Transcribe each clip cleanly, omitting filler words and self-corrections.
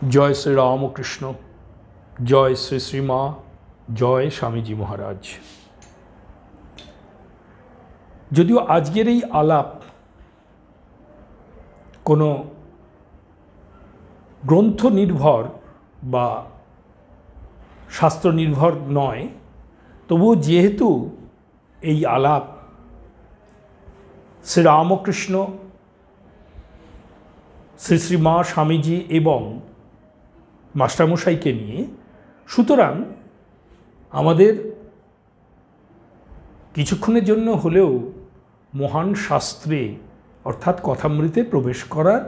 जय श्री रामकृष्ण, जय श्री श्री माँ, जय स्वामीजी महाराज। যদিও আজকের এই আলাপ কোনো গ্রন্থ নির্ভর বা শাস্ত্র নির্ভর নয়, তবুও যেহেতু এই আলাপ শ্রী রামকৃষ্ণ, শ্রী শ্রী মা স্বামীজি এবং মাস্টারমশাইকে নিয়ে, সুতরাং আমাদের কিছুক্ষণের জন্য হলেও মহান শাস্ত্রে অর্থাৎ কথামৃতে প্রবেশ করার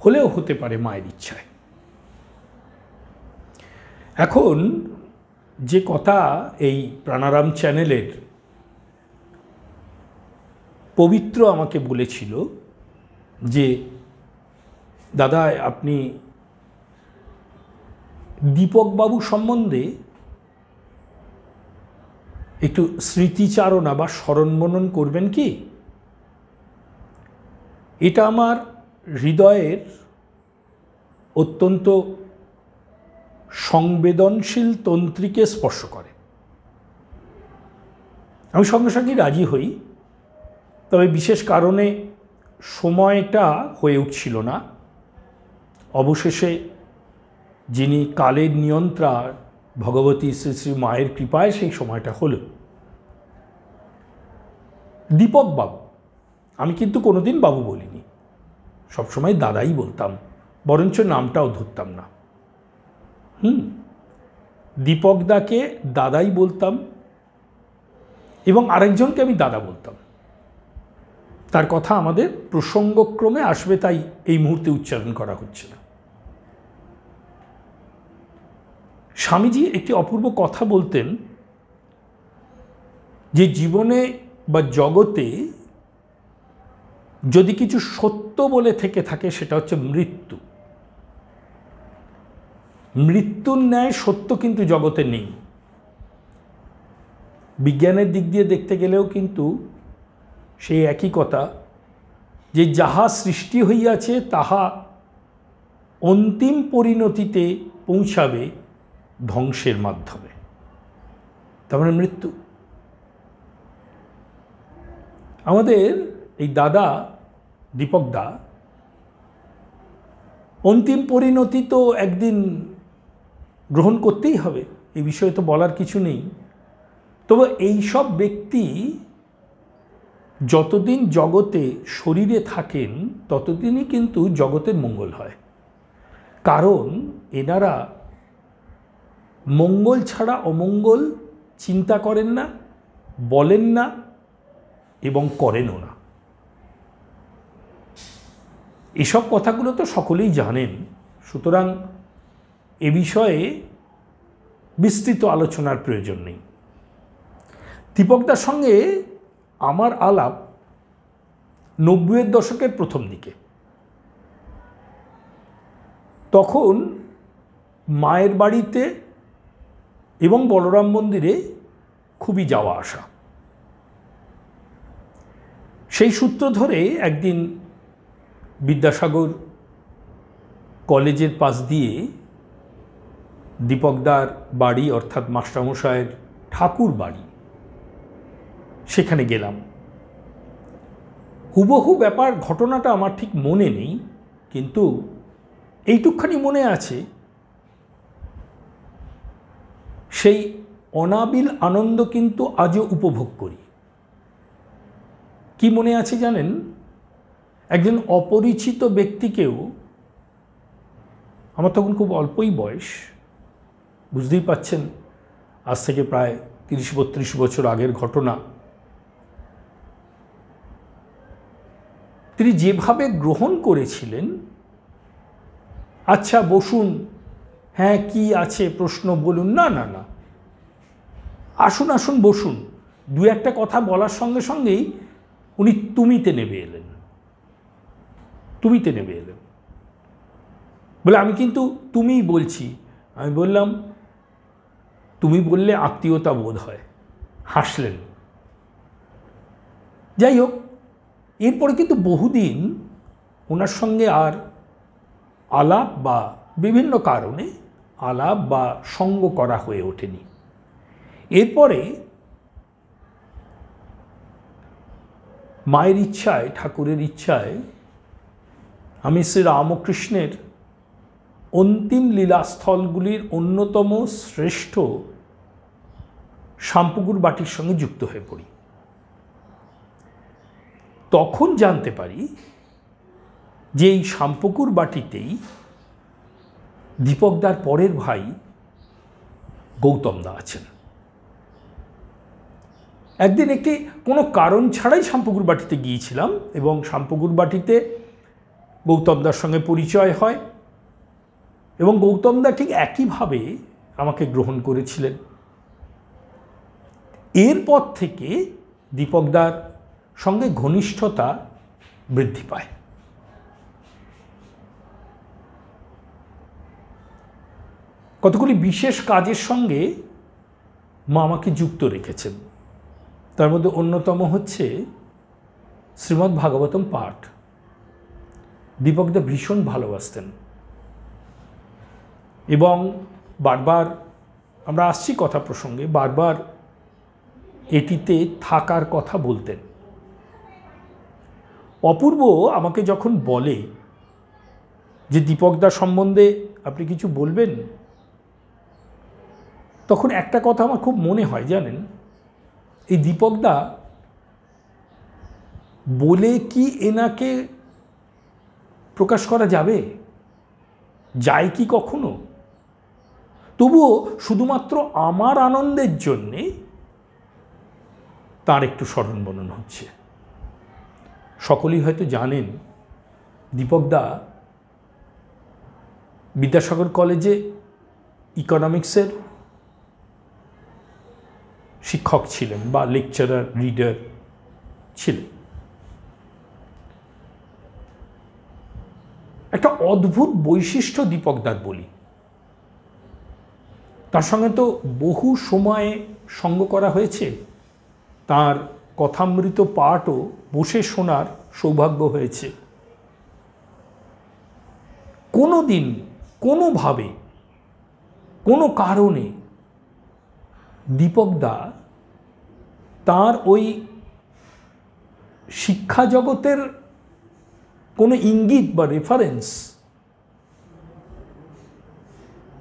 হলেও হতে পারে মায়ের ইচ্ছায়। এখন যে কথা এই প্রাণারাম চ্যানেলের পবিত্র আমাকে বলেছিল যে দাদা আপনি দীপকবাবু সম্বন্ধে একটু স্মৃতিচারণা বা স্মরণমনন করবেন কি? এটা আমার হৃদয়ের অত্যন্ত সংবেদনশীল তন্ত্রীকে স্পর্শ করে। আমি সঙ্গে সঙ্গে রাজি হই, তবে বিশেষ কারণে সময়টা হয়ে উঠছিল না। অবশেষে যিনি কালের নিয়ন্ত্রা ভগবতী শ্রী শ্রী মায়ের কৃপায় সেই সময়টা হলো। দীপক বাবু, আমি কিন্তু কোনোদিন বাবু বলিনি, সবসময় দাদাই বলতাম, বরঞ্চ নামটাও ধরতাম না। দীপকদাকে দাদাই বলতাম এবং আরেকজনকে আমি দাদা বলতাম। তার কথা আমাদের প্রসঙ্গক্রমে আসবে, তাই এই মুহূর্তে উচ্চারণ করা হচ্ছে না। স্বামীজি একটি অপূর্ব কথা বলতেন যে জীবনে বা জগতে যদি কিছু সত্য বলে থেকে থাকে সেটা হচ্ছে মৃত্যু। মৃত্যুর ন্যায় সত্য কিন্তু জগতে নেই। বিজ্ঞানের দিক দিয়ে দেখতে গেলেও কিন্তু সেই একই কথা যে যাহা সৃষ্টি হইয়াছে তাহা অন্তিম পরিণতিতে পৌঁছাবে ধ্বংসের মাধ্যমে, তার মানে মৃত্যু। আমাদের এই দাদা দীপকদা অন্তিম পরিণতি তো একদিন গ্রহণ করতেই হবে, এই বিষয়ে তো বলার কিছু নেই। তবে এই সব ব্যক্তি যতদিন জগতে শরীরে থাকেন ততদিনই কিন্তু জগতের মঙ্গল হয়, কারণ এনারা মঙ্গল ছাড়া অমঙ্গল চিন্তা করেন না, বলেন না এবং করেনও না। এসব কথাগুলো তো সকলেই জানেন, সুতরাং এ বিষয়ে বিস্তৃত আলোচনার প্রয়োজন নেই। দীপকদার সঙ্গে আমার আলাপ 90-এর দশকের প্রথম দিকে। তখন মায়ের বাড়িতে এবং বলরাম মন্দিরে খুবই যাওয়া আসা। সেই সূত্র ধরে একদিন বিদ্যাসাগর কলেজের পাশ দিয়ে দীপকদার বাড়ি অর্থাৎ মাস্টারমশায়ের ঠাকুর বাড়ি, সেখানে গেলাম। হুবহু ব্যাপার ঘটনাটা আমার ঠিক মনে নেই, কিন্তু এইটুকখানি মনে আছে, সেই অনাবিল আনন্দ কিন্তু আজও উপভোগ করি। কি মনে আছে জানেন? একজন অপরিচিত ব্যক্তিকেও, আমার তখন খুব অল্পই বয়স, বুঝতেই পাচ্ছেন আজ থেকে প্রায় 30-32 বছর আগের ঘটনা, তিনি যেভাবে গ্রহণ করেছিলেন, আচ্ছা বসুন, হ্যাঁ কি আছে প্রশ্ন বলুন, না না না আসুন আসুন বসুন, দু একটা কথা বলার সঙ্গে সঙ্গেই উনি তুমিতে নেমে এলেন। তুমিতে নেমে এলেন বলে আমি কিন্তু তুমিই বলছি। আমি বললাম তুমি বললে আত্মীয়তা বোধ হয়, হাসলেন। যাই হোক, এরপরে কিন্তু বহুদিন ওনার সঙ্গে আর আলাপ বা বিভিন্ন কারণে আলাপ বা সঙ্গ করা হয়ে ওঠেনি। এরপরে মায়ের ইচ্ছায়, ঠাকুরের ইচ্ছায় আমি শ্রী রামকৃষ্ণের অন্তিম লীলাস্থলগুলির অন্যতম শ্রেষ্ঠ শামপুকুর বাটির সঙ্গে যুক্ত হয়ে পড়ি। তখন জানতে পারি যে এই শামপুকুর বাটিতেই দীপকদার পরের ভাই গৌতমদা আছেন। একদিন একটি কোনো কারণ ছাড়াই শামপুকুর বাটিতে গিয়েছিলাম এবং শামপুকুর বাটিতে গৌতমদার সঙ্গে পরিচয় হয় এবং গৌতমদা ঠিক একইভাবে আমাকে গ্রহণ করেছিলেন। এরপর থেকে দীপকদার সঙ্গে ঘনিষ্ঠতা বৃদ্ধি পায়। কতগুলি বিশেষ কাজের সঙ্গে মা আমাকে যুক্ত রেখেছেন। তার মধ্যে অন্যতম হচ্ছে শ্রীমদ্ ভাগবতম পাঠ। দীপকদা ভীষণ ভালোবাসতেন এবং বারবার, আমরা আসছি কথা প্রসঙ্গে, বারবার এটিতে থাকার কথা বলতেন। অপূর্ব আমাকে যখন বলে যে দীপকদা সম্বন্ধে আপনি কিছু বলবেন, তখন একটা কথা আমার খুব মনে হয়, জানেন, এই দীপকদা বলে কি এনাকে প্রকাশ করা যাবে? যায় কি কখনো? তবুও শুধুমাত্র আমার আনন্দের জন্যে তার একটু স্মরণ বর্ণন হচ্ছে। সকলেই হয়তো জানেন দীপকদা বিদ্যাসাগর কলেজে ইকোনমিক্সের শিক্ষক ছিলেন বা লেকচারার, রিডার ছিলেন। একটা অদ্ভুত বৈশিষ্ট্য দীপকদার বলি, তার সঙ্গে তো বহু সময়ে সঙ্গ করা হয়েছে, তার কথামৃত পাঠও বসে শোনার সৌভাগ্য হয়েছে। কোনো দিন কোনোভাবে কোনো কারণে দীপকদা তার ওই শিক্ষা জগতের কোনো ইঙ্গিত বা রেফারেন্স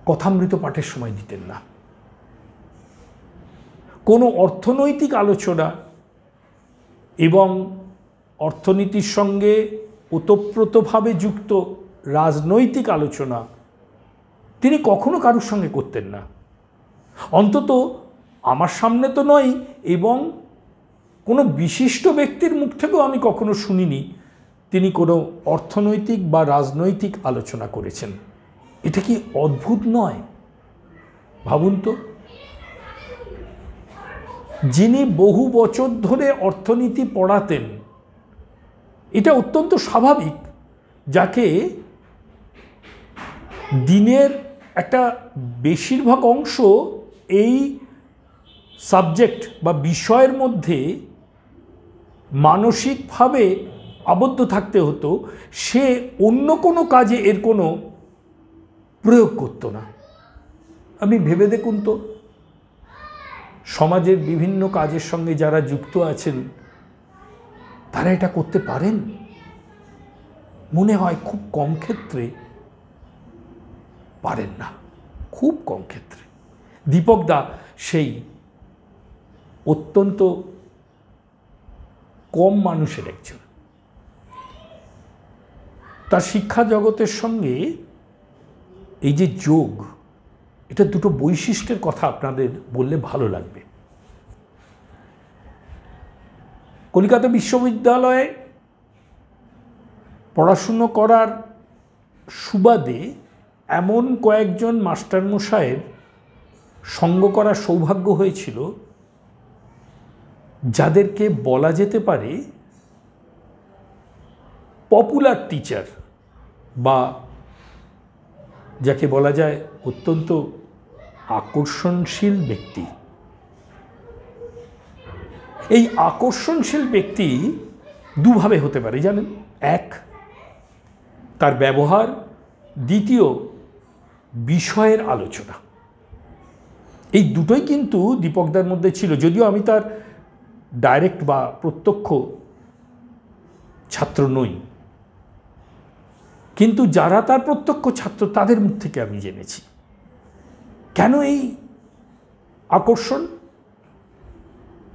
কথামৃত পাঠের সময় দিতেন না। কোনো অর্থনৈতিক আলোচনা এবং অর্থনীতির সঙ্গে ওতপ্রোতভাবে যুক্ত রাজনৈতিক আলোচনা তিনি কখনো কারোর সঙ্গে করতেন না, অন্তত আমার সামনে তো নয়, এবং কোনো বিশিষ্ট ব্যক্তির মুখ থেকেও আমি কখনো শুনিনি তিনি কোনো অর্থনৈতিক বা রাজনৈতিক আলোচনা করেছেন। এটা কি অদ্ভুত নয়? ভাবুন তো, যিনি বহু বছর ধরে অর্থনীতি পড়াতেন, এটা অত্যন্ত স্বাভাবিক, যাকে দিনের একটা বেশিরভাগ অংশ এই সাবজেক্ট বা বিষয়ের মধ্যে মানসিকভাবে আবদ্ধ থাকতে হতো, সে অন্য কোনো কাজে এর কোনো প্রয়োগ করতো না। আপনি ভেবে দেখুন তো, সমাজের বিভিন্ন কাজের সঙ্গে যারা যুক্ত আছেন তারা এটা করতে পারেন? মনে হয় খুব কম ক্ষেত্রে পারেন না, খুব কম ক্ষেত্রে। দীপকদা সেই অত্যন্ত কম মানুষের একজন। তার শিক্ষা জগতের সঙ্গে এই যে যোগ, এটা দুটো বৈশিষ্ট্যের কথা আপনাদের বললে ভালো লাগবে। কলকাতা বিশ্ববিদ্যালয়ে পড়াশুনো করার সুবাদে এমন কয়েকজন মাস্টারমশায়ের সঙ্গ করার সৌভাগ্য হয়েছিল যাদেরকে বলা যেতে পারে পপুলার টিচার, বা যাকে বলা যায় অত্যন্ত আকর্ষণশীল ব্যক্তি। এই আকর্ষণশীল ব্যক্তি দুভাবে হতে পারে, জানেন। এক, তার ব্যবহার দ্বিতীয় বিষয়ের আলোচনা, এই দুটোই কিন্তু দীপকদার মধ্যে ছিল। যদিও আমি তার ডাইরেক্ট বা প্রত্যক্ষ ছাত্র নই, কিন্তু যারা তার প্রত্যক্ষ ছাত্র তাদের মুখ থেকে আমি জেনেছি কেন এই আকর্ষণ।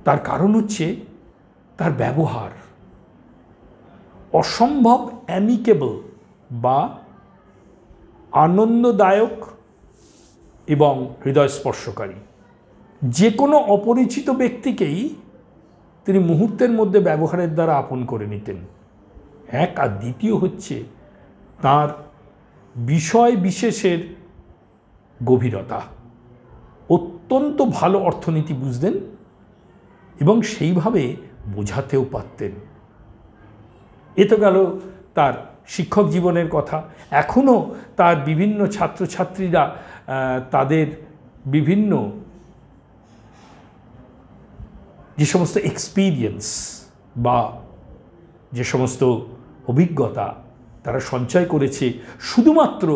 তার কারণ হচ্ছে তার ব্যবহার অসম্ভব অ্যামিকেবল বা আনন্দদায়ক এবং হৃদয়স্পর্শকারী। যে কোনো অপরিচিত ব্যক্তিকেই তিনি মুহূর্তের মধ্যে ব্যবহারের দ্বারা আপন করে নিতেন, এক। আর দ্বিতীয় হচ্ছে তার বিষয় বিশেষের গভীরতা। অত্যন্ত ভালো অর্থনীতি বুঝতেন এবং সেইভাবে বোঝাতেও পারতেন। এ তো গেল তার শিক্ষক জীবনের কথা। এখনও তার বিভিন্ন ছাত্রছাত্রীরা তাদের বিভিন্ন যে সমস্ত এক্সপিরিয়েন্স বা যে সমস্ত অভিজ্ঞতা তারা সঞ্চয় করেছে শুধুমাত্র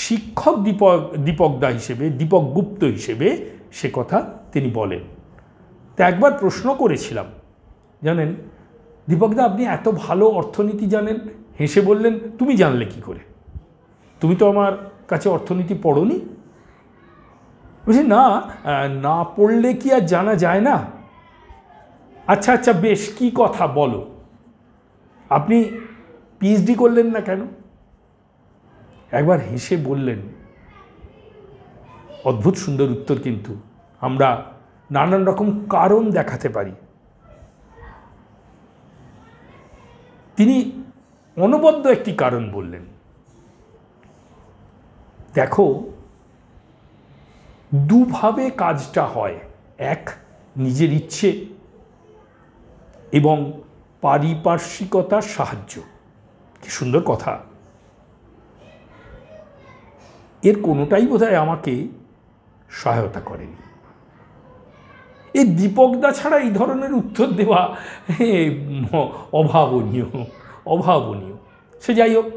শিক্ষক দীপকদা হিসেবে, দীপক গুপ্ত হিসেবে, সে কথা তিনি বলেন। তা একবার প্রশ্ন করেছিলাম, জানেন দীপকদা আপনি এত ভালো অর্থনীতি জানেন, হেসে বললেন তুমি জানলে কি করে, তুমি তো আমার কাছে অর্থনীতি পড়োনি। বলছি না, না পড়লে কি আর জানা যায় না। আচ্ছা আচ্ছা বেশ, কি কথা বলো, আপনি পিএইচডি করলেন না কেন? একবার হেসে বললেন, অদ্ভুত সুন্দর উত্তর, কিন্তু আমরা নানান রকম কারণ দেখাতে পারি। তিনি অনবদ্য একটি কারণ বললেন, দেখো দুভাবে কাজটা হয়, এক নিজের ইচ্ছে এবং পারিপার্শ্বিকতার সাহায্য। কি সুন্দর কথা। এর কোনোটাই বোধহয় আমাকে সহায়তা করেনি। এই দীপকদা ছাড়া এই ধরনের উত্তর দেওয়া অভাবনীয়, অভাবনীয়। সে যাই হোক,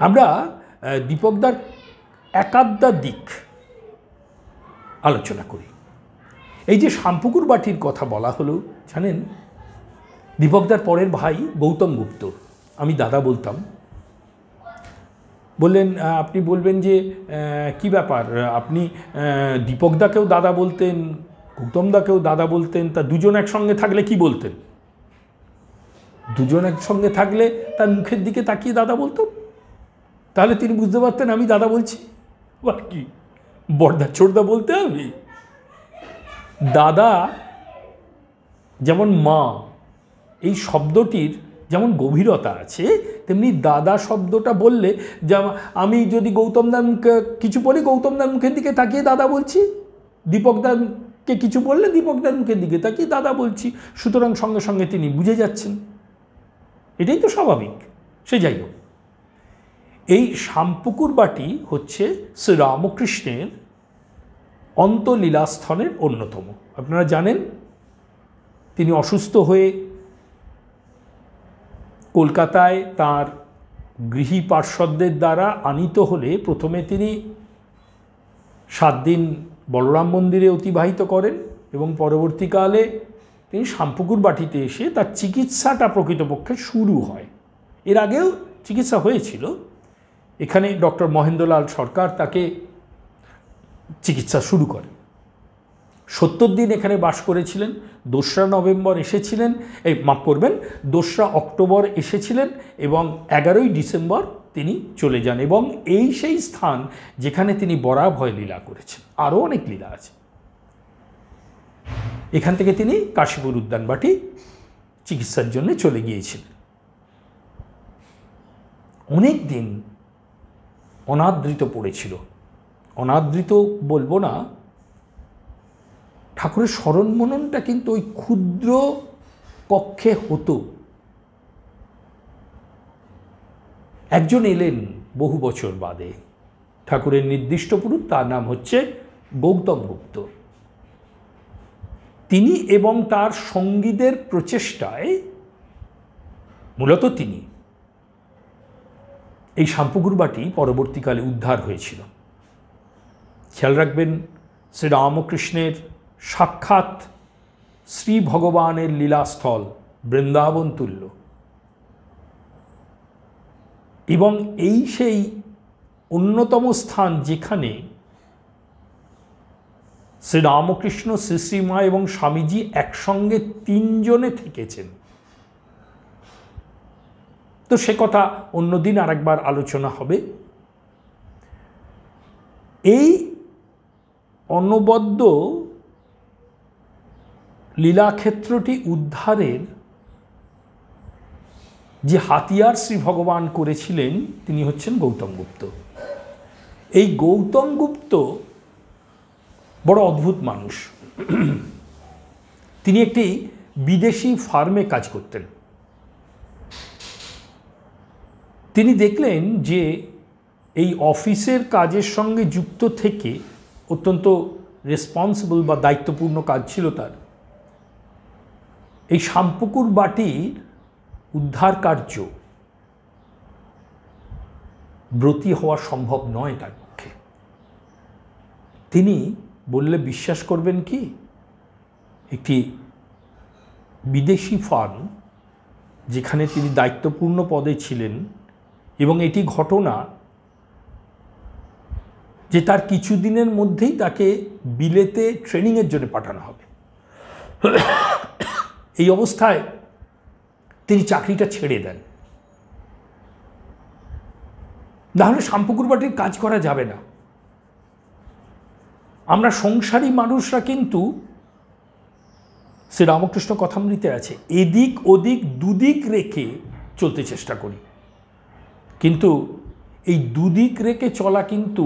আমরা দীপকদার একাধটা দিক আলোচনা করি। এই যে শামপুকুর বাটির কথা বলা হলো, জানেন দীপকদার পরের ভাই গৌতম গুপ্ত, আমি দাদা বলতাম। বললেন আপনি বলবেন যে কি ব্যাপার, আপনি দীপকদাকেও দাদা বলতেন, গৌতমদাকেও দাদা বলতেন, তা দুজন একসঙ্গে থাকলে কি বলতেন? দুজন একসঙ্গে থাকলে তার মুখের দিকে তাকিয়ে দাদা বলতো, তাহলে তিনি বুঝতে পারতেন আমি দাদা বলছি। আর কি বড়দা ছোটদা বলতে হবে? দাদা যেমন মা এই শব্দটির যেমন গভীরতা আছে, তেমনি দাদা শব্দটা বললে, যেমন আমি যদি গৌতমদার মুখে কিছু বলি, গৌতমদার মুখের দিকে তাকিয়ে দাদা বলছি, দীপকদাকে কিছু বললে দীপকদার মুখের দিকে তাকিয়ে দাদা বলছি, সুতরাং সঙ্গে সঙ্গে তিনি বুঝে যাচ্ছেন। এটাই তো স্বাভাবিক। সে যাই হোক, এই শামপুকুর বাটি হচ্ছে শ্রীরামকৃষ্ণের অন্তলীলাস্থনের অন্যতম। আপনারা জানেন তিনি অসুস্থ হয়ে কলকাতায় তার গৃহী পার্শ্বদের দ্বারা আনিত হলে প্রথমে তিনি 7 দিন বলরাম মন্দিরে অতিবাহিত করেন এবং পরবর্তীকালে তিনি শামপুকুর বাটিতে এসে তার চিকিৎসাটা প্রকৃতপক্ষে শুরু হয়। এর আগেও চিকিৎসা হয়েছিল। এখানে ডক্টর মহেন্দ্রলাল সরকার তাকে চিকিৎসা শুরু করেন। 70 দিন এখানে বাস করেছিলেন। 2রা নভেম্বর এসেছিলেন, মাফ করবেন 2রা অক্টোবর এসেছিলেন এবং 11ই ডিসেম্বর তিনি চলে যান। এবং এই সেই স্থান যেখানে তিনি বরাভয় লীলা করেছেন। আরও অনেক লীলা আছে। এখান থেকে তিনি কাশীপুর উদ্যানবাটি চিকিৎসার জন্য চলে গিয়েছিলেন। অনেক দিন অনাদৃত পড়েছিল। অনাদৃত বলবো না, ঠাকুরের স্মরণ মননটা কিন্তু ওই ক্ষুদ্র কক্ষে হতো। একজন এলেন বহু বছর বাদে, ঠাকুরের নির্দিষ্ট পুরুষ, তার নাম হচ্ছে গৌতম গুপ্ত। তিনি এবং তার সঙ্গীদের প্রচেষ্টায়, মূলত তিনি এই শাম্পুকুর বাটি পরবর্তীকালে উদ্ধার হয়েছিল। খেয়াল রাখবেন, শ্রীরামকৃষ্ণের সাক্ষাৎ শ্রী ভগবানের লীলাস্থল বৃন্দাবন তুল্য, এবং এই সেই অন্যতম স্থান যেখানে শ্রীরামকৃষ্ণ, শ্রীশ্রীমা এবং স্বামীজি একসঙ্গে তিনজনে থেকেছেন। তো সে কথা অন্যদিন আরেকবার আলোচনা হবে। এই অনবদ্য লীলাক্ষেত্রটি উদ্ধারের যে হাতিয়ার শ্রী ভগবান করেছিলেন তিনি হচ্ছেন গৌতম গুপ্ত। এই গৌতম গুপ্ত বড় অদ্ভুত মানুষ। তিনি একটি বিদেশি ফার্মে কাজ করতেন। তিনি দেখলেন যে এই অফিসের কাজের সঙ্গে যুক্ত থেকে, অত্যন্ত রেসপন্সিবল বা দায়িত্বপূর্ণ কাজ ছিল তার, এই শাম্পুকুর বাটির উদ্ধার কার্য ব্রতী হওয়া সম্ভব নয় তার পক্ষে। তিনি বললে বিশ্বাস করবেন কি, একটি বিদেশি ফার্ম যেখানে তিনি দায়িত্বপূর্ণ পদে ছিলেন, এবং এটি ঘটনা যে তার কিছুদিনের মধ্যেই তাকে বিলেতে ট্রেনিংয়ের জন্য পাঠানো হবে। এই অবস্থায় তিনি চাকরিটা ছেড়ে দেন। নাহলে শাম্পুকুর বাটির কাজ করা যাবে না। আমরা সংসারী মানুষরা কিন্তু, শ্রীরামকৃষ্ণ কথামৃতে আছে, এদিক ওদিক দুদিক রেখে চলতে চেষ্টা করি, কিন্তু এই দুদিক রেখে চলা কিন্তু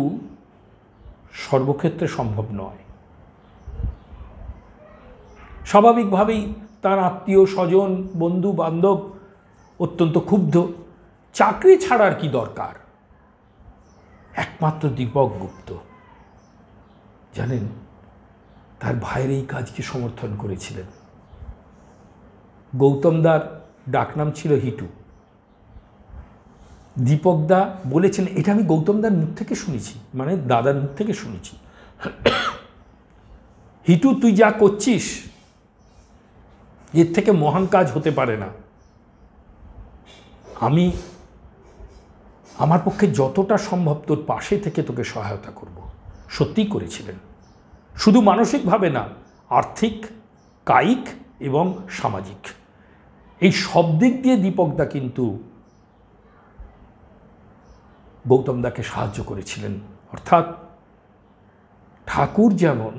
সর্বক্ষেত্রে সম্ভব নয়। স্বাভাবিকভাবেই তার আত্মীয় স্বজন, বন্ধু বান্ধব অত্যন্ত ক্ষুব্ধ। চাকরি ছাড়ার কি দরকার? একমাত্র দীপক গুপ্ত জানেন তার ভাইয়ের এই কাজকে সমর্থন করেছিলেন। গৌতমদার ডাকনাম ছিল হিটু। দীপকদা বলেছেন, এটা আমি গৌতমদার মুখ থেকে শুনেছি, মানে দাদার মুখ থেকে শুনেছি, হিটু তুই যা করছিস এর থেকে মহান কাজ হতে পারে না। আমি আমার পক্ষে যতটা সম্ভব তোর পাশে থেকে তোকে সহায়তা করব। সত্যিই করেছিলেন, শুধু মানসিকভাবে না, আর্থিক, কায়িক এবং সামাজিক, এই সব দিক দিয়ে দীপকদা কিন্তু গৌতমদাকে সাহায্য করেছিলেন। অর্থাৎ ঠাকুর যেমন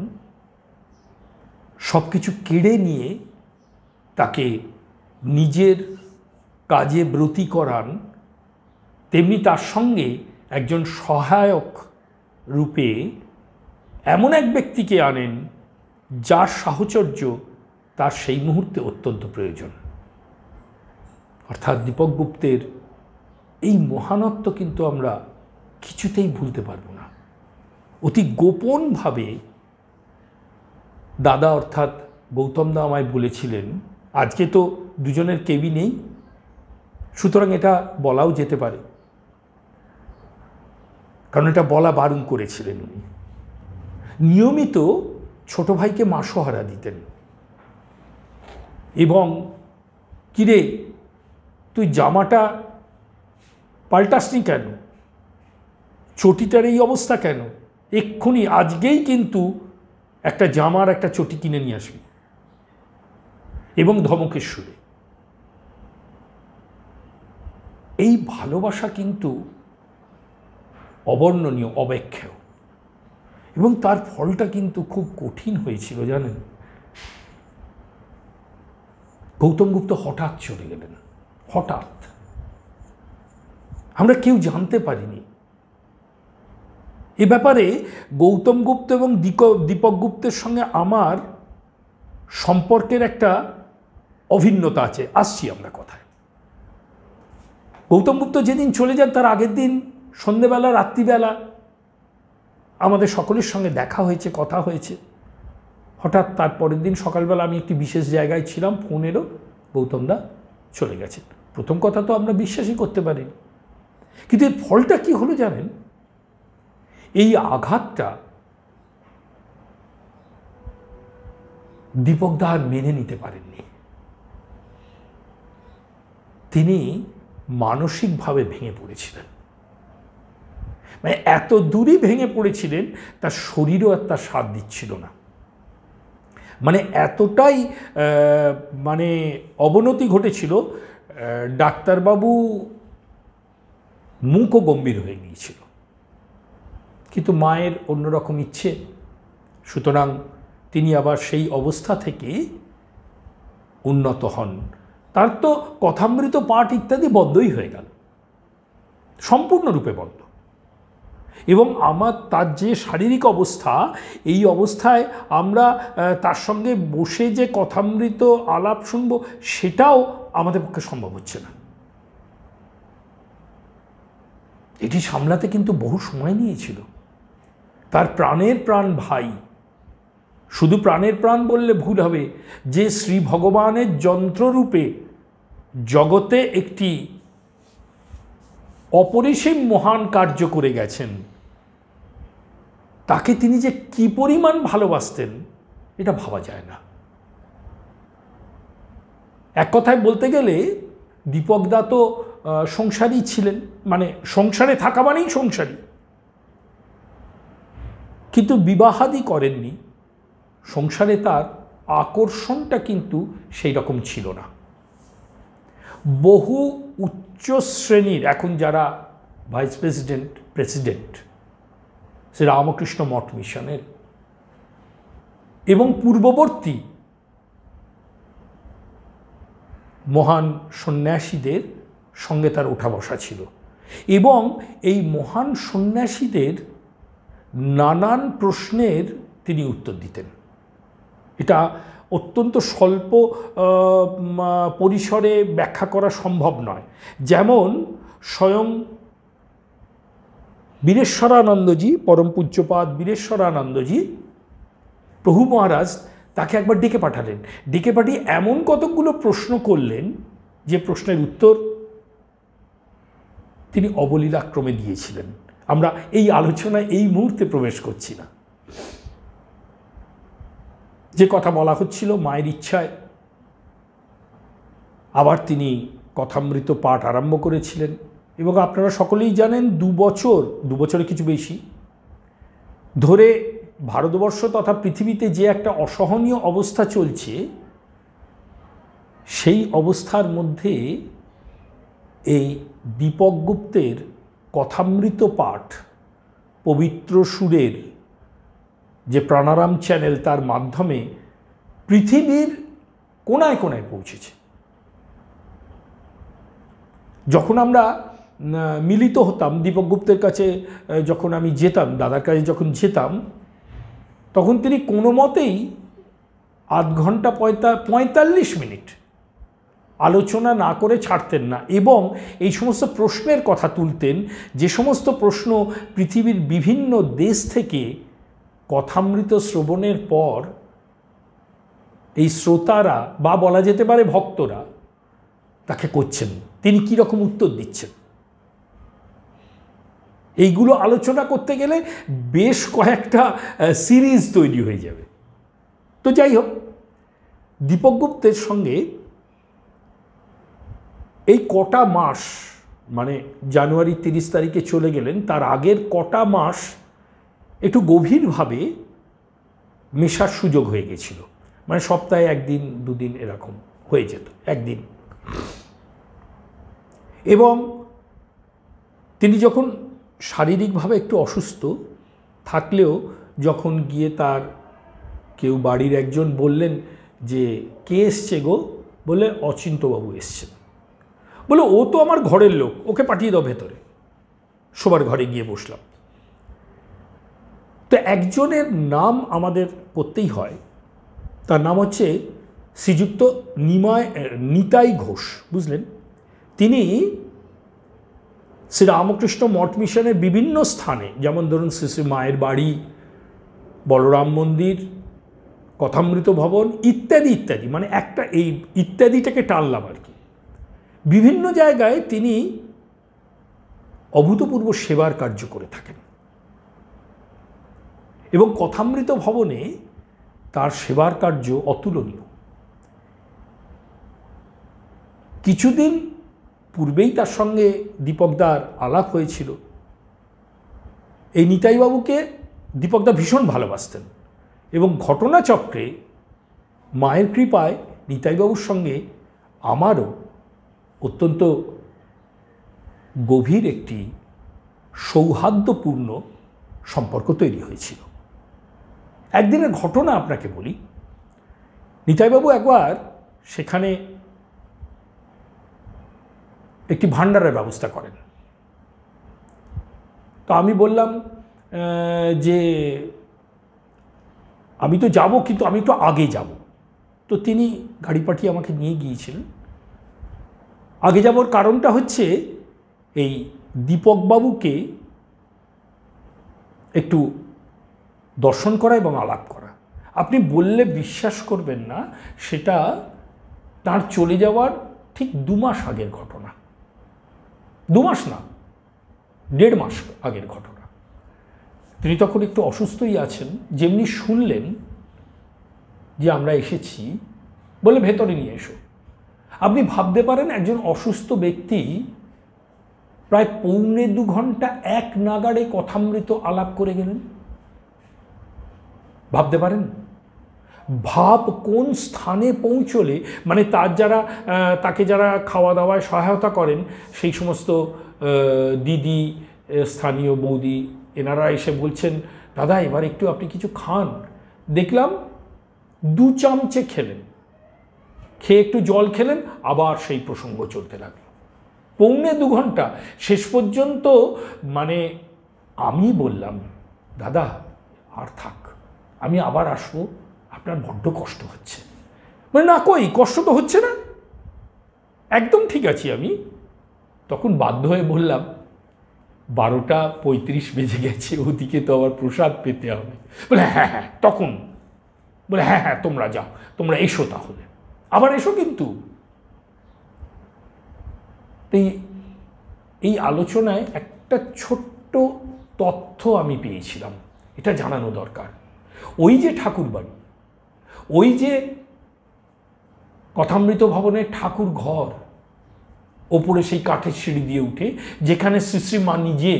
সব কিছু কেড়ে নিয়ে তাকে নিজের কাজে ব্রতী করান, তেমনি তার সঙ্গে একজন সহায়ক রূপে এমন এক ব্যক্তিকে আনেন যার সাহচর্য তার সেই মুহূর্তে অত্যন্ত প্রয়োজন। অর্থাৎ দীপক গুপ্তের এই মহানত্ব কিন্তু আমরা কিছুতেই ভুলতে পারব না। অতি গোপনভাবে দাদা অর্থাৎ গৌতমদা আমায় বলেছিলেন, আজকে তো দুজনের কেউই নেই, সুতরাং এটা বলাও যেতে পারে, কারণ এটা বলা বারণ করেছিলেন উনি। নিয়মিত ছোট ভাইকে মাসোহারা দিতেন এবং কিরে তুই জামাটা পাল্টাসনি কেন, চটিটার এই অবস্থা কেন, এক্ষুনি আজকেই কিন্তু একটা জামার একটা চটি কিনে নিয়ে আসবি, এবং ধমকের সুরে। এই ভালোবাসা কিন্তু অবর্ণনীয়, অব্যাখ্যেয়, এবং তার ফলটা কিন্তু খুব কঠিন হয়েছিল জানেন। গৌতম গুপ্ত হঠাৎ চলে গেলেন, হঠাৎ, আমরা কেউ জানতে পারিনি। এ ব্যাপারে গৌতম গুপ্ত এবং দীপক গুপ্তের সঙ্গে আমার সম্পর্কের একটা অভিন্নতা আছে, আসছি আমরা কথায়। গৌতম গুপ্ত যেদিন চলে যান তার আগের দিন সন্ধেবেলা, রাত্রিবেলা আমাদের সকলের সঙ্গে দেখা হয়েছে, কথা হয়েছে। হঠাৎ তার পরের দিন সকালবেলা আমি একটি বিশেষ জায়গায় ছিলাম, ফোন এলো, গৌতমদা চলে গেছেন। প্রথম কথা তো আমরা বিশ্বাসই করতে পারিনি। কিন্তু এর ফলটা কি হলো জানেন? এই আঘাতটা দীপকদা আর মেনে নিতে পারেননি। তিনি মানসিকভাবে ভেঙে পড়েছিলেন, মানে এত দূরই ভেঙে পড়েছিলেন তার শরীরও আর তার সাথ দিচ্ছিল না। মানে এতটাই মানে অবনতি ঘটেছিল, ডাক্তারবাবু মুখও গম্ভীর হয়ে গিয়েছিল। কিন্তু মায়ের অন্যরকম ইচ্ছে, সুতরাং তিনি আবার সেই অবস্থা থেকে উন্নত হন। তার তো কথামৃত পাঠ ইত্যাদি বন্ধই হয়ে গেল, সম্পূর্ণরূপে বন্ধ। এবং তার যে শারীরিক অবস্থা, এই অবস্থায় আমরা তার সঙ্গে বসে যে কথামৃত আলাপ শুনব, সেটাও আমাদের পক্ষে সম্ভব হচ্ছে না। এটি সামলাতে কিন্তু বহু সময় নিয়েছিল। তার প্রাণের প্রাণ ভাই, শুধু প্রাণের প্রাণ বললে ভুল হবে, যে শ্রী ভগবানের যন্ত্ররূপে জগতে একটি অপরিসীম মহান কার্য করে গেছেন, তাকে তিনি যে কি পরিমাণ ভালোবাসতেন এটা ভাবা যায় না। এক কথায় বলতে গেলে দীপকদা তো সংসারী ছিলেন, মানে সংসারে থাকা মানেই সংসারী, কিন্তু বিবাহাদি করেননি। সংসারে তার আকর্ষণটা কিন্তু সেই রকম ছিল না। বহু উচ্চ শ্রেণীর, এখন যারা ভাইস প্রেসিডেন্ট শ্রী রামকৃষ্ণ মঠ মিশনের এবং পূর্ববর্তী মহান সন্ন্যাসীদের সঙ্গে তার ওঠা বসা ছিল, এবং এই মহান সন্ন্যাসীদের নানান প্রশ্নের তিনি উত্তর দিতেন। এটা অত্যন্ত স্বল্প পরিসরে ব্যাখ্যা করা সম্ভব নয়। যেমন স্বয়ং বীরেশ্বরানন্দজি, পরম পূজ্যপাদ বীরেশ্বরানন্দজি, প্রভু মহারাজ তাকে একবার ডেকে পাঠালেন। ডেকে পাঠিয়ে এমন কতকগুলো প্রশ্ন করলেন যে প্রশ্নের উত্তর তিনি অবলীলাক্রমে দিয়েছিলেন। আমরা এই আলোচনায় এই মুহূর্তে প্রবেশ করছি না। যে কথা বলা হচ্ছিল মায়ের ইচ্ছায় আবার তিনি কথামৃত পাঠ আরম্ভ করেছিলেন। এবং আপনারা সকলেই জানেন, 2 বছরে কিছু বেশি ধরে ভারতবর্ষ তথা পৃথিবীতে যে একটা অসহনীয় অবস্থা চলছে, সেই অবস্থার মধ্যে এই দীপক গুপ্তের কথামৃত পাঠ পবিত্র সুরের যে প্রাণারাম চ্যানেল, তার মাধ্যমে পৃথিবীর কোনায় কোনায় পৌঁছেছে। যখন আমরা মিলিত হতাম দীপক গুপ্তের কাছে, যখন আমি যেতাম, দাদার কাছে যখন যেতাম, তখন তিনি কোনো মতেই 8 ঘন্টা 45 মিনিট আলোচনা না করে ছাড়তেন না। এবং এই সমস্ত প্রশ্নের কথা তুলতেন, যে সমস্ত প্রশ্ন পৃথিবীর বিভিন্ন দেশ থেকে কথামৃত শ্রবণের পর এই শ্রোতারা বা বলা যেতে পারে ভক্তরা তাকে করছেন, তিনি কী রকম উত্তর দিচ্ছেন। এইগুলো আলোচনা করতে গেলে বেশ কয়েকটা সিরিজ তৈরি হয়ে যাবে। তো যাই হোক, দীপক গুপ্তের সঙ্গে এই কটা মাস, মানে জানুয়ারি 30 তারিখে চলে গেলেন, তার আগের কটা মাস একটু গভীরভাবে মেশার সুযোগ হয়ে গেছিল। মানে সপ্তাহে 1 দিন 2 দিন এরকম হয়ে যেত, 1 দিন। এবং তিনি যখন শারীরিকভাবে একটু অসুস্থ থাকলেও, যখন গিয়ে তার কেউ বাড়ির একজন বললেন যে কে এসছে গো, বলে অচিন্তবাবু এসছেন। বলে ও তো আমার ঘরের লোক, ওকে পাঠিয়ে দাও ভেতরে। শোবার ঘরে গিয়ে বসলাম। তো একজনের নাম আমাদের করতেই হয়, তার নাম হচ্ছে শ্রীযুক্ত নিতাই ঘোষ, বুঝলেন। তিনি শ্রী রামকৃষ্ণ মঠ মিশনের বিভিন্ন স্থানে, যেমন ধরুন শ্রী শ্রী মায়ের বাড়ি, বলরাম মন্দির, কথামৃত ভবন ইত্যাদি ইত্যাদি, মানে একটা এই ইত্যাদিটাকে টানলাম আর কি, বিভিন্ন জায়গায় তিনি অভূতপূর্ব সেবার কার্য করে থাকেন এবং কথামৃত ভবনে তার সেবার কার্য অতুলনীয়। কিছুদিন পূর্বেই তার সঙ্গে দীপকদার আলাপ হয়েছিল। এই নিতাইবাবুকে দীপকদা ভীষণ ভালোবাসতেন এবং ঘটনাচক্রে মায়ের কৃপায় নিতাইবাবুর সঙ্গে আমারও অত্যন্ত গভীর একটি সৌহার্দ্যপূর্ণ সম্পর্ক তৈরি হয়েছিল। একদিনের ঘটনা আপনাকে বলি। নিতাইবাবু একবার সেখানে একটি ভাণ্ডারের ব্যবস্থা করেন। তো আমি বললাম যে আমি তো যাব, কিন্তু আমি একটু আগে যাব। তো তিনি গাড়ি পাঠিয়ে আমাকে নিয়ে গিয়েছিলেন। আগে যাওয়ার কারণটা হচ্ছে এই দীপকবাবুকে একটু দর্শন করা এবং আলাপ করা। আপনি বললে বিশ্বাস করবেন না, সেটা তার চলে যাওয়ার ঠিক 2 মাস আগের ঘটনা। 2 মাস না, 1.5 মাস আগের ঘটনা। তিনি তখন একটু অসুস্থই আছেন। যেমনি শুনলেন যে আমরা এসেছি, বলে ভেতরে নিয়ে এসো। আপনি ভাবতে পারেন একজন অসুস্থ ব্যক্তি প্রায় 1.25 ঘন্টা এক নাগাড়ে কথামৃত আলাপ করে গেলেন। ভাবতে পারেন? ভাব কোন স্থানে পৌঁছলে, মানে তাকে যারা খাওয়া দাওয়ায় সহায়তা করেন, সেই সমস্ত দিদি, স্থানীয় বৌদি, এনারা এসে বলছেন, দাদা এবার একটু আপনি কিছু খান। দেখলাম 2 চামচে খেলেন, খেয়ে একটু জল খেলেন, আবার সেই প্রসঙ্গ চলতে লাগলো। 1.25 ঘন্টা। শেষ পর্যন্ত মানে আমি বললাম, দাদা আর থাক, আমি আবার আসবো, আপনার বড্ড কষ্ট হচ্ছে। মানে না, কই কষ্ট তো হচ্ছে না, একদম ঠিক আছি আমি। তখন বাধ্য হয়ে বললাম, 12:35 বেজে গেছে, ওদিকে তো আবার প্রসাদ পেতে হবে। বলে হ্যাঁ হ্যাঁ, তখন বলে হ্যাঁ হ্যাঁ তোমরা যাও, তোমরা এসো, তাহলে আবার এসো। কিন্তু এই আলোচনায় একটা ছোট্ট তথ্য আমি পেয়েছিলাম, এটা জানানো দরকার। ওই যে ঠাকুর বাড়ি, ওই যে কথামৃত ভবনের ঠাকুর ঘর, ওপরে সেই কাঠের সিঁড়ি দিয়ে উঠে, যেখানে শ্রী শ্রী মা নিজে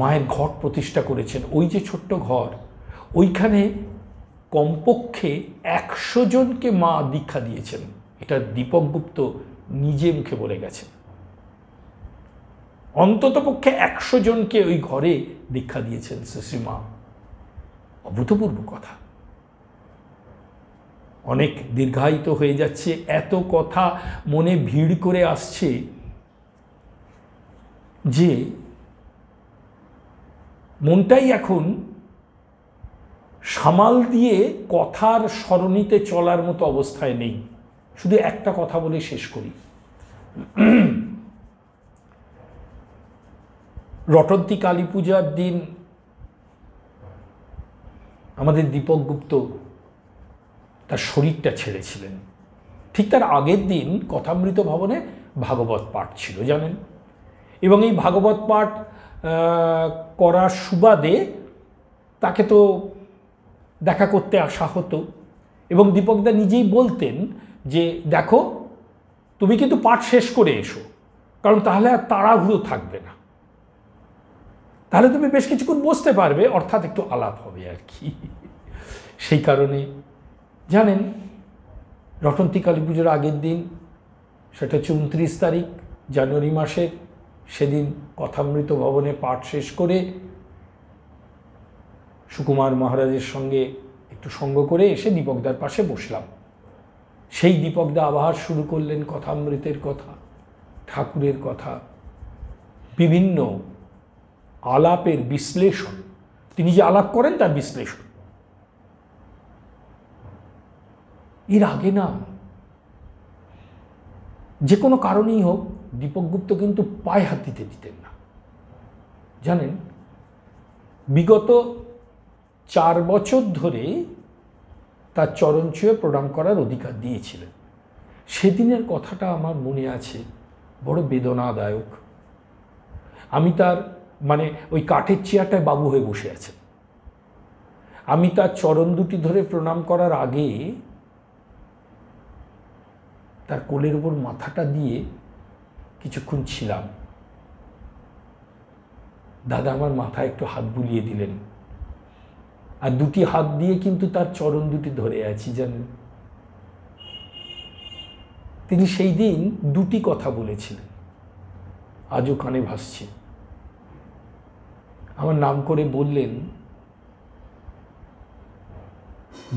মায়ের ঘট প্রতিষ্ঠা করেছেন, ওই যে ছোট্ট ঘর, ওইখানে কমপক্ষে 100 জনকে মা দীক্ষা দিয়েছেন। এটা দীপক গুপ্ত নিজে মুখে বলে গেছেন। অন্ততপক্ষে 100 জনকে ওই ঘরে দীক্ষা দিয়েছেন শ্রী মা। অভূতপূর্ব কথা। অনেক দীর্ঘায়িত হয়ে যাচ্ছে, এত কথা মনে ভিড় করে আসছে যে মনটাই এখন সামাল দিয়ে কথার সরণিতে চলার মতো অবস্থায় নেই। শুধু একটা কথা বলে শেষ করি। রটন্তী কালী পূজার দিন আমাদের দীপক গুপ্ত তার শরীরটা ছেড়েছিলেন। ঠিক তার আগের দিন কথামৃত ভবনে ভাগবত পাঠ ছিল, জানেন। এবং এই ভাগবত পাঠ করার সুবাদে তাকে তো দেখা করতে আসা হতো। এবং দীপকদা নিজেই বলতেন যে দেখো, তুমি কিন্তু পাঠ শেষ করে এসো, কারণ তাহলে আর তাড়াহুড়ো থাকবে না, তাহলে তুমি বেশ কিছুক্ষণ বসতে পারবে, অর্থাৎ একটু আলাপ হবে আর কি। সেই কারণে জানেন, রটন্তী কালী পুজোর আগের দিন, সেটা হচ্ছে 29 তারিখ জানুয়ারি মাসের, সেদিন কথামৃত ভবনে পাঠ শেষ করে সুকুমার মহারাজের সঙ্গে একটু সঙ্গ করে এসে দীপকদার পাশে বসলাম। সেই দীপকদা আবার শুরু করলেন কথামৃতের কথা, ঠাকুরের কথা, বিভিন্ন আলাপের বিশ্লেষণ। তিনি যে আলাপ করেন তার বিশ্লেষণ। এর আগে না, যে কোনো কারণেই হোক, দীপক গুপ্ত কিন্তু পায়ে হাত দিতেন না, জানেন। বিগত 4 বছর ধরে তার চরণ ছুঁয়ে প্রণাম করার অধিকার দিয়েছিলেন। সেদিনের কথাটা আমার মনে আছে, বড় বেদনাদায়ক। আমি তার মানে ওই কাঠের চেয়ারটায় বাবু হয়ে বসে আছেন, আমি তার চরণ দুটি ধরে প্রণাম করার আগে তার কোলের উপর মাথাটা দিয়ে কিছুক্ষণ ছিলাম। দাদা আমার মাথায় একটু হাত বুলিয়ে দিলেন, আর দুটি হাত দিয়ে কিন্তু তার চরণ দুটি ধরে আছি জানেন। তিনি সেই দিন দুটি কথা বলেছিলেন, আজও কানে ভাসছে। আমার নাম করে বললেন,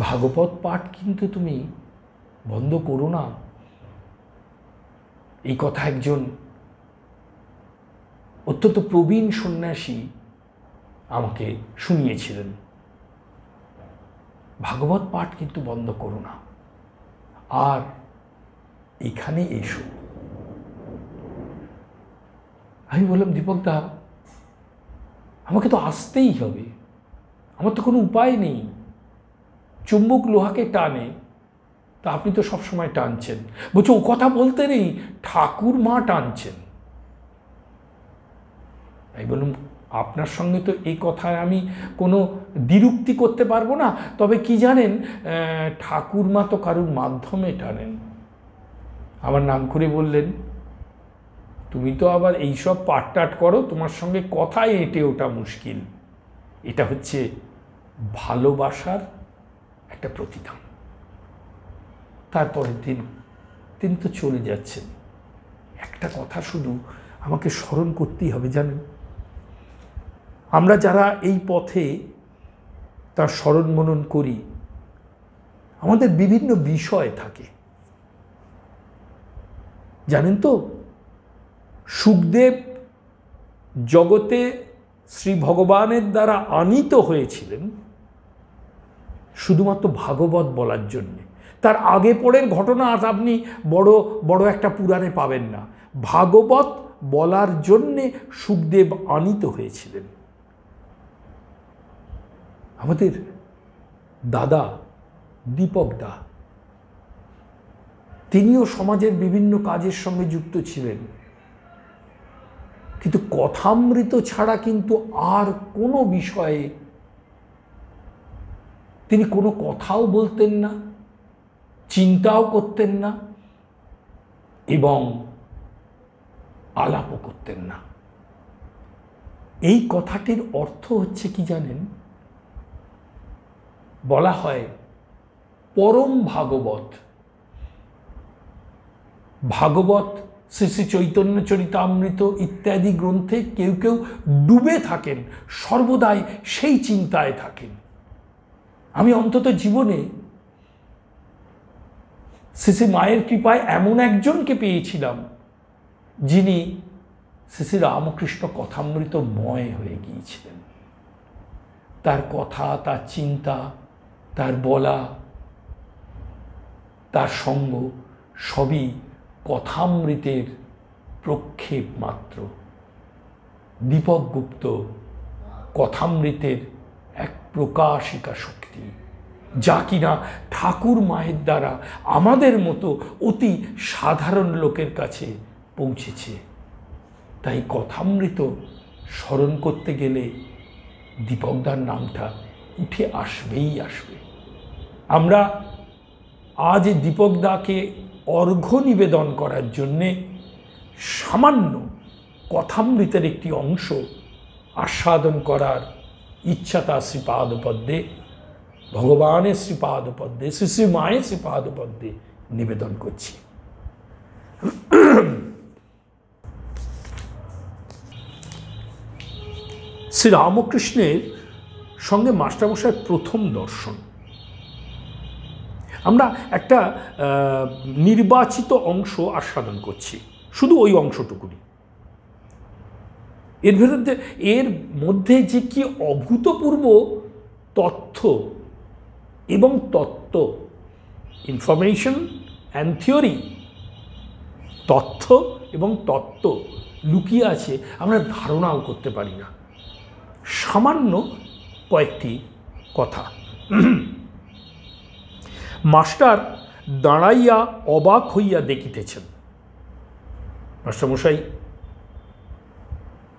ভাগবত পাঠ কিন্তু তুমি বন্ধ করো না। এই কথা একজন অত্যন্ত প্রবীণ সন্ন্যাসী আমাকে শুনিয়েছিলেন। ভাগবত পাঠ কিন্তু বন্ধ করো না, আর এখানে এসো। আমি বললাম, দীপকদা আমাকে তো আসতেই হবে, আমার তো কোনো উপায় নেই। চুম্বক লোহাকে টানে, তা আপনি তো সবসময় টানছেন। বলছে, ও কথা বলতে নেই, ঠাকুর মা টানছেন। আমি বললাম, আপনার সঙ্গে তো এই কথায় আমি কোনো দ্বিরুক্তি করতে পারবো না, তবে কি জানেন, ঠাকুরমা তো কারুর মাধ্যমে টানেন। আমার নাম করে বললেন, তুমি তো আবার এইসব পাঠ টাট করো, তোমার সঙ্গে কথায় এঁটে ওঠা মুশকিল। এটা হচ্ছে ভালোবাসার একটা প্রতিদান। তারপরের দিন তিনি তো চলে যাচ্ছেন। একটা কথা শুধু আমাকে স্মরণ করতেই হবে জানেন, আমরা যারা এই পথে তার স্মরণ মনন করি, আমাদের বিভিন্ন বিষয় থাকে জানেন তো। শুকদেব জগতে শ্রী ভগবানের দ্বারা আনীত হয়েছিলেন শুধুমাত্র ভাগবত বলার জন্যে। তার আগে পরের ঘটনা আজ আপনি বড় বড় একটা পুরাণে পাবেন না। ভাগবত বলার জন্যে শুকদেব আনীত হয়েছিলেন। আমাদের দাদা দীপকদা, তিনিও সমাজের বিভিন্ন কাজের সঙ্গে যুক্ত ছিলেন, কিন্তু কথামৃত ছাড়া কিন্তু আর কোনো বিষয়ে তিনি কোনো কথাও বলতেন না, চিন্তাও করতেন না এবং আলাপও করতেন না। এই কথাটির অর্থ হচ্ছে কি জানেন, বলা হয় পরম ভাগবত। ভাগবত, শ্রী শ্রী চৈতন্য চরিতামৃত ইত্যাদি গ্রন্থে কেউ কেউ ডুবে থাকেন, সর্বদাই সেই চিন্তায় থাকেন। আমি অন্তত জীবনে শ্রী শ্রী মায়ের কৃপায় এমন একজনকে পেয়েছিলাম, যিনি শ্রী শ্রী রামকৃষ্ণ কথামৃতময় হয়ে গিয়েছিলেন। তার কথা, তার চিন্তা, তার বলা, তার সঙ্গ সবই কথামৃতের প্রক্ষেপ মাত্র। দীপক গুপ্ত কথামৃতের এক প্রকাশিকা শক্তি, যা কিনা ঠাকুর মায়ের দ্বারা আমাদের মতো অতি সাধারণ লোকের কাছে পৌঁছেছে। তাই কথামৃত স্মরণ করতে গেলে দীপকদার নামটা উঠে আসবেই আসবে। আমরা আজ দীপকদাকে অর্ঘ্য নিবেদন করার জন্যে সামান্য কথামৃতের একটি অংশ আস্বাদন করার ইচ্ছা তার শ্রীপাদপদ্মে, ভগবানের শ্রীপাদপদ্মে, শ্রী শ্রী মায়ের শ্রীপাদপদ্মে নিবেদন করছি। শ্রী রামকৃষ্ণের সঙ্গে মাস্টারমশাইয়ের প্রথম দর্শন। আমরা একটা নির্বাচিত অংশ আস্বাদন করছি, শুধু ওই অংশটুকুনি। এর মধ্যে যে কি অভূতপূর্ব তথ্য এবং তত্ত্ব, ইনফরমেশন অ্যান্ড থিওরি, তথ্য এবং তত্ত্ব লুকিয়ে আছে আমরা ধারণাও করতে পারি না। সামান্য কয়েকটি কথা। মাস্টার দাঁড়াইয়া অবাক হইয়া দেখিতেছেন। মাস্টারমশাই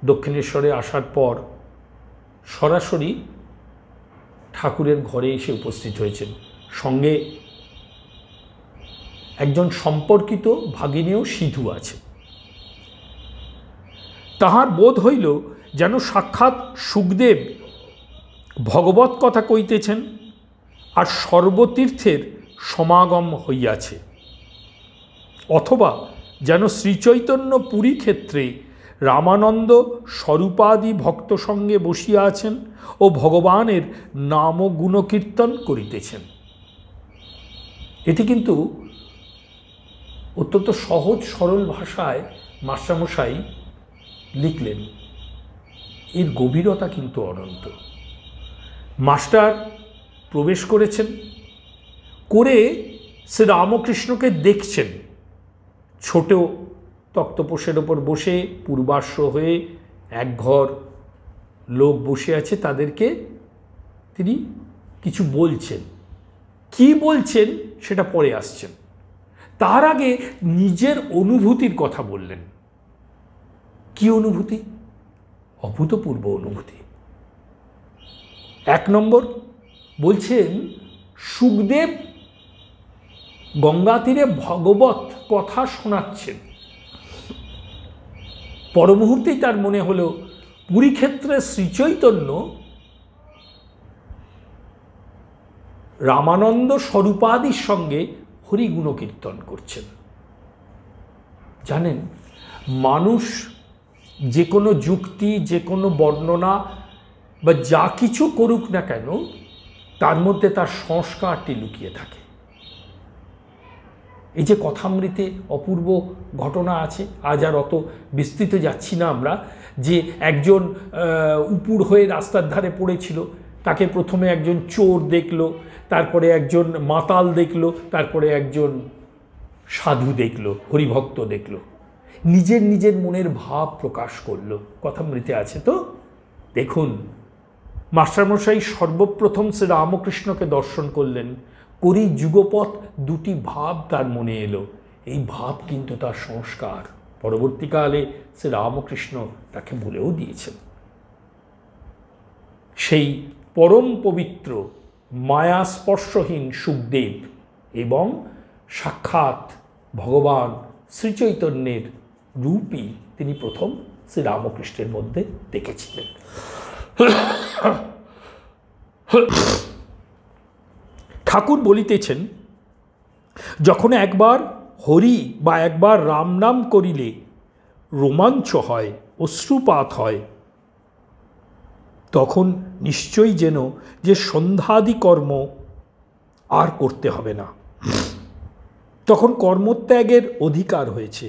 দক্ষিণেশ্বরে আসার পর সরাসরি ঠাকুরের ঘরে এসে উপস্থিত হয়েছেন। সঙ্গে একজন সম্পর্কিত ভাগিনীও সিধু আছে। তাহার বোধ হইল যেন সাক্ষাৎ সুখদেব ভগবত কথা কইতেছেন আর সর্বতীর্থের সমাগম হইয়াছে, অথবা যেন শ্রীচৈতন্য পুরী ক্ষেত্রে রামানন্দ স্বরূপাদি ভক্ত সঙ্গে বসিয়া আছেন ও ভগবানের নাম ও গুণকীর্তন করিতেছেন। এটি কিন্তু অত্যন্ত সহজ সরল ভাষায় মাস্টারমশাই লিখলেন। এর গভীরতা কিন্তু অনন্ত। মাস্টার প্রবেশ করেছেন, করে শ্রী রামকৃষ্ণকে দেখছেন ছোট তক্তপোষের ওপর বসে পূর্বাশ্র হয়ে একঘর লোক বসে আছে, তাদেরকে তিনি কিছু বলছেন। কি বলছেন সেটা পরে আসছেন। তার আগে নিজের অনুভূতির কথা বললেন। কি অনুভূতি? অভূতপূর্ব অনুভূতি। 1 নম্বর বলছেন, সুখদেব গঙ্গা তীরে ভগবত কথা শোনাচ্ছেন। পর মুহূর্তেই তার মনে হলো পুরীক্ষেত্রে শ্রীচৈতন্য রামানন্দ স্বরূপাদির সঙ্গে হরিগুণ কীর্তন করছেন। জানেন, মানুষ যে কোনো যুক্তি, যে কোনো বর্ণনা বা যা কিছু করুক না কেন, তার মধ্যে তার সংস্কারটি লুকিয়ে থাকে। এই যে কথামৃতে অপূর্ব ঘটনা আছে, আজ আর অত বিস্তৃত যাচ্ছি না আমরা, যে একজন উপুর হয়ে রাস্তার ধারে পড়েছিল, তাকে প্রথমে একজন চোর দেখলো, তারপরে একজন মাতাল দেখলো, তারপরে একজন সাধু দেখলো, হরিভক্ত দেখলো, নিজের নিজের মনের ভাব প্রকাশ করলো। কথামৃতে আছে তো। দেখুন, মাস্টারমশাই সর্বপ্রথম শ্রী রামকৃষ্ণকে দর্শন করলেন, করি যুগপথ দুটি ভাব তার মনে এলো। এই ভাব কিন্তু তার সংস্কার। পরবর্তীকালে শ্রী রামকৃষ্ণ তাকে বলেও দিয়েছেন। সেই পরম পবিত্র মায়া স্পর্শহীন সুখদেব এবং সাক্ষাৎ ভগবান শ্রীচৈতন্যের রূপই তিনি প্রথম শ্রী রামকৃষ্ণের মধ্যে দেখেছিলেন। ঠাকুর বলিতেছেন, যখন একবার হরি বা একবার রাম নাম করিলে রোমাঞ্চ হয়, অশ্রুপাত হয়, তখন নিশ্চয়ই যেন যে সন্ধ্যাদি কর্ম আর করতে হবে না। তখন কর্মত্যাগের অধিকার হয়েছে,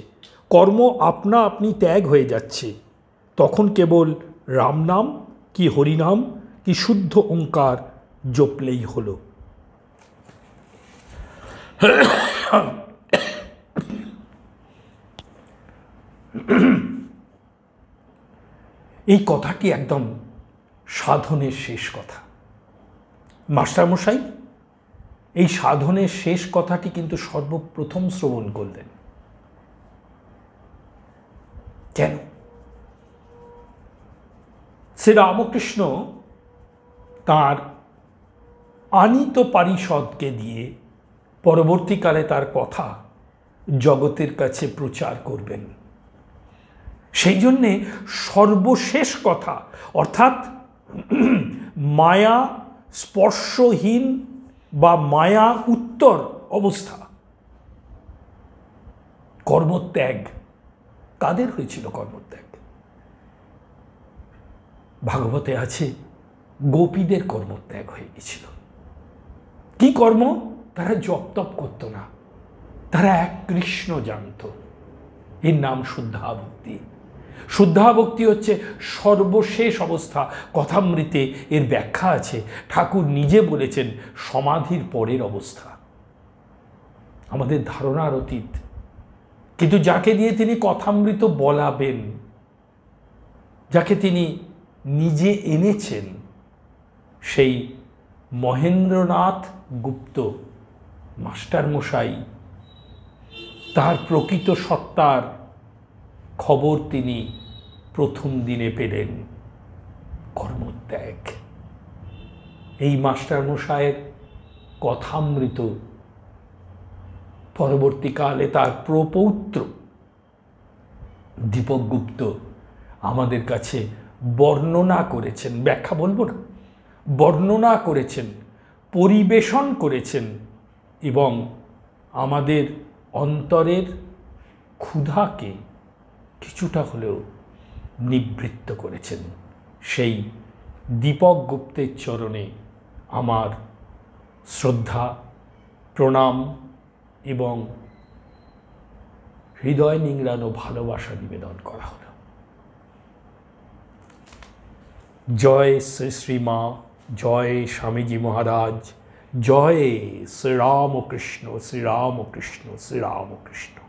কর্ম আপনা আপনি ত্যাগ হয়ে যাচ্ছে। তখন কেবল রাম নাম কি হরিনাম কি শুদ্ধ ওঙ্কার জপলেই হলো। এই কথাটি একদম সাধনের শেষ কথা। মাস্টারমশাই এই সাধনের শেষ কথাটি কিন্তু সর্বপ্রথম শ্রবণ করলেন। কেন? শ্রী রামকৃষ্ণ তাঁর আনিত পারিষদকে দিয়ে পরবর্তীকালে তার কথা জগতের কাছে প্রচার করবেন। সেই জন্যে সর্বশেষ কথা, অর্থাৎ মায়া স্পর্শহীন বা মায়া উত্তর অবস্থা, কর্মত্যাগ। কাদের হয়েছিল কর্মত্যাগ? ভাগবতে আছে গোপীদের কর্মত্যাগ হয়ে গেছিল। কি কর্ম? তারা জপ তপ করত না, তারা এক কৃষ্ণ জানত। এর নাম শুদ্ধাভক্তি। শুদ্ধাভক্তি হচ্ছে সর্বশেষ অবস্থা। কথামৃতে এর ব্যাখ্যা আছে। ঠাকুর নিজে বলেছেন সমাধির পরের অবস্থা। আমাদের ধারণার অতীত, কিন্তু যাকে দিয়ে তিনি কথামৃত বলাবেন, যাকে তিনি নিজে এনেছেন, সেই মহেন্দ্রনাথ গুপ্ত মাস্টারমশাই তার প্রকৃত সত্তার খবর তিনি প্রথম দিনে পেলেন কর্মত্যাগ। এই মাস্টারমশায়ের কথামৃত পরবর্তীকালে তার প্রপৌত্র দীপক গুপ্ত আমাদের কাছে বর্ণনা করেছেন, ব্যাখ্যা বলবো না, বর্ণনা করেছেন, পরিবেশন করেছেন এবং আমাদের অন্তরের ক্ষুধাকে কিছুটা হলেও নিবৃত্ত করেছেন। সেই দীপক গুপ্তের চরণে আমার শ্রদ্ধা, প্রণাম এবং হৃদয় নিংড়ানো ভালোবাসা নিবেদন করা হলো। জয় শ্রী শ্রীমা, জয় স্বামীজি মহারাজ, জয় শ্রীরামকৃষ্ণ, শ্রীরামকৃষ্ণ, শ্রীরামকৃষ্ণ।